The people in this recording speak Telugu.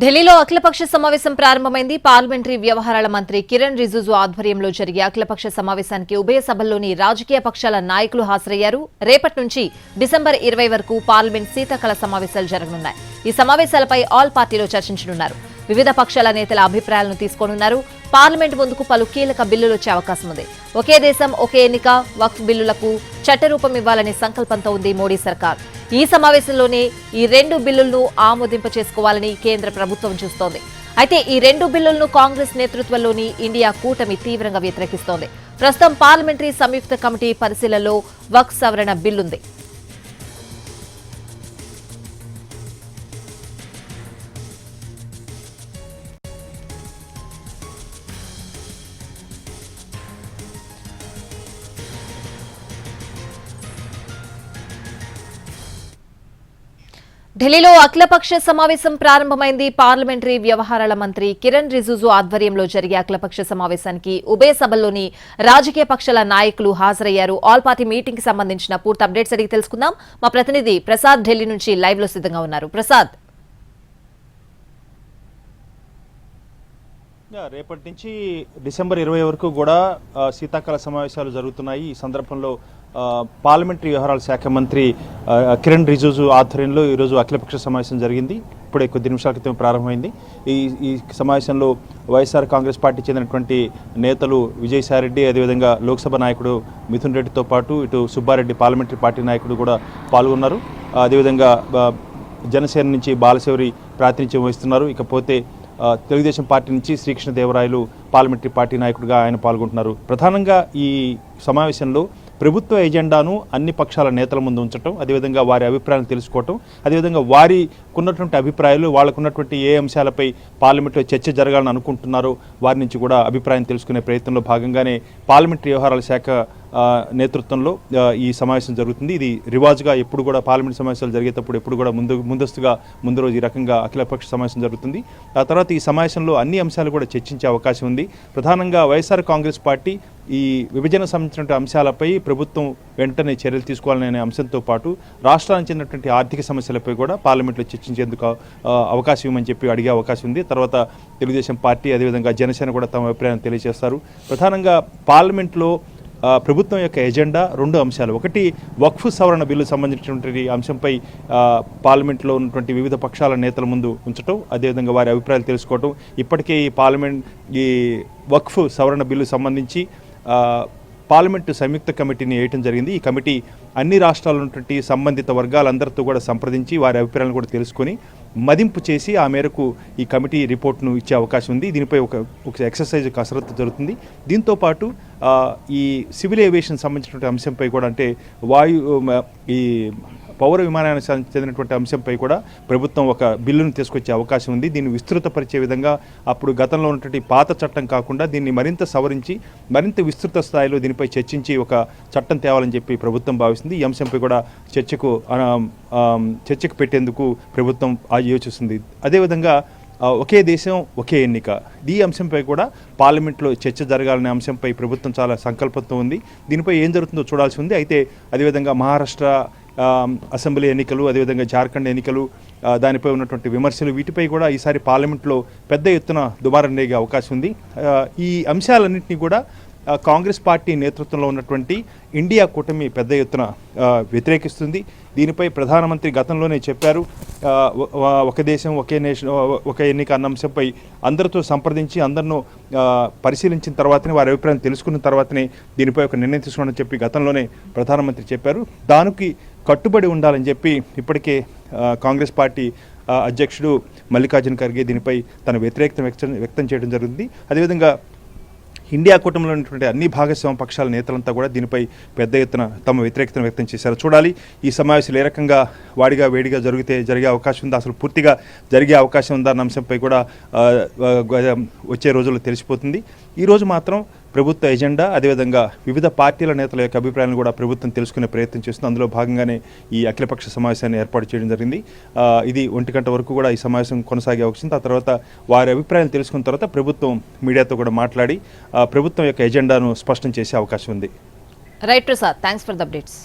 ఢిల్లీలో అఖిలపక్ష సమావేశం ప్రారంభమైంది. పార్లమెంటరీ వ్యవహారాల మంత్రి కిరణ్ రిజిజు ఆధ్వర్యంలో జరిగే అఖిలపక్ష సమావేశానికి ఉభయ సభల్లోని రాజకీయ పక్షాల నాయకులు హాజరయ్యారు. రేపటి నుంచి డిసెంబర్ 20 వరకు పార్లమెంట్ శీతాకాల సమావేశాలు జరగనున్నాయి. ఈ సమావేశాలపై ఆల్ పార్టీలో చర్చించనున్నారు. వివిధ పక్షాల నేతల అభిప్రాయాలను తీసుకోనున్నారు. పార్లమెంట్ ముందుకు పలు కీలక బిల్లులు వచ్చే అవకాశం ఉంది. ఒకే దేశం ఒకే ఎన్నిక, వక్ఫ్ బిల్లులకు చట్టరూపం ఇవ్వాలనే సంకల్పంతో ఉంది మోడీ సర్కార్. ఈ సమావేశంలోనే ఈ రెండు బిల్లులను ఆమోదింప చేసుకోవాలని కేంద్ర ప్రభుత్వం చూస్తోంది. అయితే ఈ రెండు బిల్లులను కాంగ్రెస్ నేతృత్వంలోని ఇండియా కూటమి తీవ్రంగా వ్యతిరేకిస్తోంది. ప్రస్తుతం పార్లమెంటరీ సంయుక్త కమిటీ పరిశీలనలో వక్ఫ్ సవరణ బిల్లుంది. ఢిల్లీలో అఖిలపక్ష సమావేశం ప్రారంభమైంది. పార్లమెంటరీ వ్యవహారాల మంత్రి కిరణ్ రిజిజు ఆధ్వర్యంలో జరిగే అఖిలపక్ష సమావేశానికి ఉభయ సభల్లోని రాజకీయ పక్షాల నాయకులు హాజరయ్యారు. ఆల్ పార్టీ మీటింగ్ కి సంబంధించిన పూర్తి అప్డేట్స్ అడిగి తెలుసుకుందాం. మా ప్రతినిధి ప్రసాద్ ఢిల్లీ నుంచి లైవ్ లో సిద్ధంగా ఉన్నారు. ప్రసాద్, రేపటి నుంచి డిసెంబర్ 20 వరకు కూడా శీతాకాల సమావేశాలు జరుగుతున్నాయి. ఈ సందర్భంలో పార్లమెంటరీ వ్యవహారాల శాఖ మంత్రి కిరణ్ రిజిజు ఆధ్వర్యంలో ఈరోజు అఖిలపక్ష సమావేశం జరిగింది. ఇప్పుడే కొద్ది నిమిషాల క్రితం ప్రారంభమైంది. ఈ సమావేశంలో వైఎస్ఆర్ కాంగ్రెస్ పార్టీ చెందినటువంటి నేతలు విజయసాయిరెడ్డి, అదేవిధంగా లోక్సభ నాయకుడు మిథున్ రెడ్డితో పాటు ఇటు సుబ్బారెడ్డి పార్లమెంటరీ పార్టీ నాయకుడు కూడా పాల్గొన్నారు. అదేవిధంగా జనసేన నుంచి బాలశౌరి ప్రాతినిధ్యం వహిస్తున్నారు. ఇకపోతే తెలుగుదేశం పార్టీ నుంచి శ్రీకృష్ణదేవరాయలు పార్లమెంటరీ పార్టీ నాయకుడిగా ఆయన పాల్గొంటున్నారు. ప్రధానంగా ఈ సమావేశంలో ప్రభుత్వ ఎజెండాను అన్ని పక్షాల నేతల ముందు ఉంచడం, అదేవిధంగా వారి అభిప్రాయాలను తెలుసుకోవటం, అదేవిధంగా వారికున్నటువంటి అభిప్రాయాలు, వాళ్ళకున్నటువంటి ఏ అంశాలపై పార్లమెంట్లో చర్చ జరగాలని అనుకుంటున్నారో వారి నుంచి కూడా అభిప్రాయం తెలుసుకునే ప్రయత్నంలో భాగంగానే పార్లమెంటరీ వ్యవహారాల శాఖ నేతృత్వంలో ఈ సమావేశం జరుగుతుంది. ఇది రివాజుగా ఎప్పుడు కూడా పార్లమెంట్ సమావేశాలు జరిగేటప్పుడు ఎప్పుడు కూడా ముందు రోజు ఈ రకంగా అఖిలపక్ష సమావేశం జరుగుతుంది. ఆ తర్వాత ఈ సమావేశంలో అన్ని అంశాలు కూడా చర్చించే అవకాశం ఉంది. ప్రధానంగా వైఎస్ఆర్ కాంగ్రెస్ పార్టీ ఈ విభజన సంబంధించిన అంశాలపై ప్రభుత్వం వెంటనే చర్యలు తీసుకోవాలనే అంశంతో పాటు రాష్ట్రానికి చెందినటువంటి ఆర్థిక సమస్యలపై కూడా పార్లమెంట్లో చర్చించేందుకు అవకాశం ఇవ్వమని చెప్పి అడిగే అవకాశం ఉంది. తర్వాత తెలుగుదేశం పార్టీ అదేవిధంగా జనసేన కూడా తమ అభిప్రాయం తెలియజేస్తారు. ప్రధానంగా పార్లమెంట్లో ప్రభుత్వం యొక్క ఎజెండా రెండు అంశాలు. ఒకటి వక్ఫ్ సవరణ బిల్లు సంబంధించినటువంటి అంశంపై పార్లమెంట్లో ఉన్నటువంటి వివిధ పక్షాల నేతల ముందు ఉంచడం, అదేవిధంగా వారి అభిప్రాయాలు తెలుసుకోవటం. ఇప్పటికే ఈ వక్ఫ్ సవరణ బిల్లు సంబంధించి పార్లమెంటు సంయుక్త కమిటీని వేయటం జరిగింది. ఈ కమిటీ అన్ని రాష్ట్రాల్లో ఉన్నటువంటి సంబంధిత వర్గాలందరితో కూడా సంప్రదించి వారి అభిప్రాయాలను కూడా తెలుసుకొని మదింపు చేసి ఆ మేరకు ఈ కమిటీ రిపోర్ట్ను ఇచ్చే అవకాశం ఉంది. దీనిపై ఒక ఎక్సర్సైజ్ కసరత్తు జరుగుతుంది. దీంతోపాటు ఈ సివిల్ ఏవియేషన్ సంబంధించినటువంటి అంశంపై కూడా, అంటే ఈ పౌర విమానయానానికి చెందినటువంటి అంశంపై కూడా ప్రభుత్వం ఒక బిల్లును తీసుకొచ్చే అవకాశం ఉంది. దీన్ని విస్తృతపరిచే విధంగా అప్పుడు గతంలో ఉన్నటువంటి పాత చట్టం కాకుండా దీన్ని మరింత సవరించి మరింత విస్తృత స్థాయిలో దీనిపై చర్చించి ఒక చట్టం తేవాలని చెప్పి ప్రభుత్వం భావిస్తుంది. ఈ అంశంపై కూడా చర్చకు పెట్టేందుకు ప్రభుత్వం యోచిస్తుంది. అదేవిధంగా ఒకే దేశం ఒకే ఎన్నిక, ఈ అంశంపై కూడా పార్లమెంట్లో చర్చ జరగాలనే అంశంపై ప్రభుత్వం చాలా సంకల్పంతో ఉంది. దీనిపై ఏం జరుగుతుందో చూడాల్సి ఉంది. అయితే అదేవిధంగా మహారాష్ట్ర అసెంబ్లీ ఎన్నికలు, అదేవిధంగా జార్ఖండ్ ఎన్నికలు, దానిపై ఉన్నటువంటి విమర్శలు, వీటిపై కూడా ఈసారి పార్లమెంట్లో పెద్ద ఎత్తున దుమారం రేగే అవకాశం ఉంది. ఈ అంశాలన్నింటినీ కూడా కాంగ్రెస్ పార్టీ నేతృత్వంలో ఉన్నటువంటి ఇండియా కూటమి పెద్ద ఎత్తున వ్యతిరేకిస్తుంది. దీనిపై ప్రధానమంత్రి గతంలోనే చెప్పారు, ఒక దేశం ఒక ఎన్నిక అన్న అంశంపై అందరితో సంప్రదించి అందరినూ పరిశీలించిన తర్వాతనే వారి అభిప్రాయం తెలుసుకున్న తర్వాతనే దీనిపై ఒక నిర్ణయం తీసుకోవాలని చెప్పి గతంలోనే ప్రధానమంత్రి చెప్పారు. దానికి కట్టుబడి ఉండాలని చెప్పి ఇప్పటికే కాంగ్రెస్ పార్టీ అధ్యక్షుడు మల్లికార్జున ఖర్గే దీనిపై తన వ్యతిరేకత వ్యక్తం చేయడం జరుగుతుంది. అదేవిధంగా ఇండియా కూటమిలో ఉన్నటువంటి అన్ని భాగస్వామ్య పక్షాల నేతలంతా కూడా దీనిపై పెద్ద ఎత్తున తమ వ్యతిరేకతను వ్యక్తం చేశారు. చూడాలి ఈ సమావేశాలు ఏ రకంగా వేడిగా జరిగే అవకాశం ఉందా, అసలు పూర్తిగా జరిగే అవకాశం ఉందా అన్న అంశంపై కూడా వచ్చే రోజుల్లో తెలిసిపోతుంది. ఈరోజు మాత్రం ప్రభుత్వ ఎజెండా, అదేవిధంగా వివిధ పార్టీల నేతల యొక్క అభిప్రాయాలను కూడా ప్రభుత్వం తెలుసుకునే ప్రయత్నం చేస్తుంది. అందులో భాగంగానే ఈ అఖిలపక్ష సమావేశాన్ని ఏర్పాటు చేయడం జరిగింది. ఇది 1 గంట వరకు కూడా ఈ సమావేశం కొనసాగే అవకాశం. ఆ తర్వాత వారి అభిప్రాయాలు తెలుసుకున్న తర్వాత ప్రభుత్వం మీడియాతో కూడా మాట్లాడి ప్రభుత్వం యొక్క ఎజెండాను స్పష్టం చేసే అవకాశం ఉంది. Right Prasad, thanks for the updates.